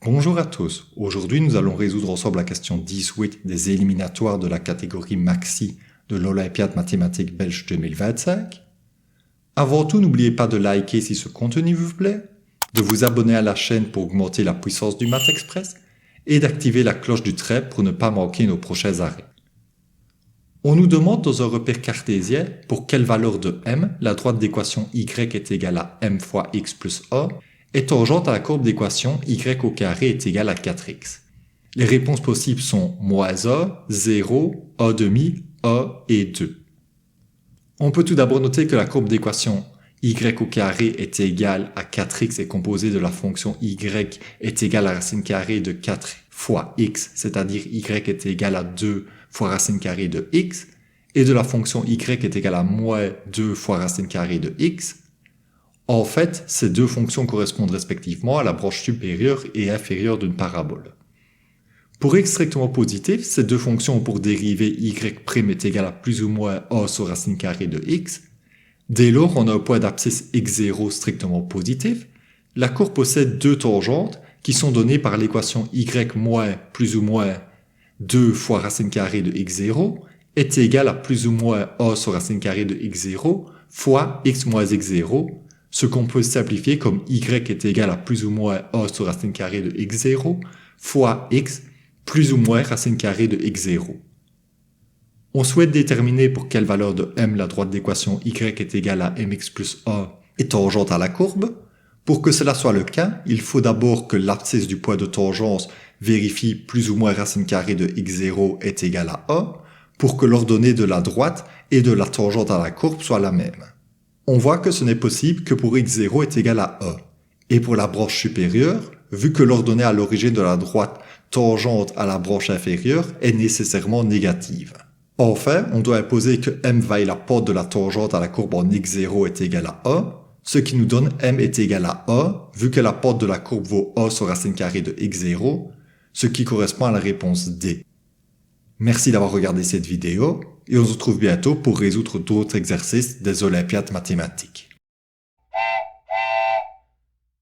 Bonjour à tous, aujourd'hui nous allons résoudre ensemble la question 18 des éliminatoires de la catégorie Maxi de l'Olympiade mathématique belge 2025. Avant tout, n'oubliez pas de liker si ce contenu vous plaît, de vous abonner à la chaîne pour augmenter la puissance du Math Express et d'activer la cloche du trait pour ne pas manquer nos prochains arrêts. On nous demande dans un repère cartésien pour quelle valeur de m la droite d'équation y est égale à m fois x plus a est tangente à la courbe d'équation y au carré est égal à 4x. Les réponses possibles sont moins a, 0, a demi, a et 2. On peut tout d'abord noter que la courbe d'équation y au carré est égale à 4x est composée de la fonction y est égale à racine carrée de 4 fois x, c'est-à-dire y est égal à 2 fois racine carrée de x, et de la fonction y est égale à moins 2 fois racine carrée de x. En fait, ces deux fonctions correspondent respectivement à la branche supérieure et inférieure d'une parabole. Pour x strictement positif, ces deux fonctions ont pour dérivée y' est égal à plus ou moins a sur racine carrée de x. Dès lors, on a un point d'abscisse x0 strictement positif. La courbe possède deux tangentes qui sont données par l'équation y moins plus ou moins 2 fois racine carrée de x0 est égal à plus ou moins a sur racine carrée de x0 fois x moins x0, ce qu'on peut simplifier comme y est égal à plus ou moins a sur racine carrée de x0 fois x plus ou moins racine carrée de x0. On souhaite déterminer pour quelle valeur de m la droite d'équation y est égale à mx plus a est tangente à la courbe. Pour que cela soit le cas, il faut d'abord que l'abscisse du point de tangence vérifie plus ou moins racine carrée de x0 est égal à a, pour que l'ordonnée de la droite et de la tangente à la courbe soit la même. On voit que ce n'est possible que pour x0 est égal à a. Et pour la branche supérieure, vu que l'ordonnée à l'origine de la droite tangente à la branche inférieure est nécessairement négative. Enfin, on doit imposer que m vaille la pente de la tangente à la courbe en x0 est égal à a, ce qui nous donne m est égal à a, vu que la pente de la courbe vaut a sur racine carrée de x0, ce qui correspond à la réponse D. Merci d'avoir regardé cette vidéo, et on se retrouve bientôt pour résoudre d'autres exercices des Olympiades mathématiques.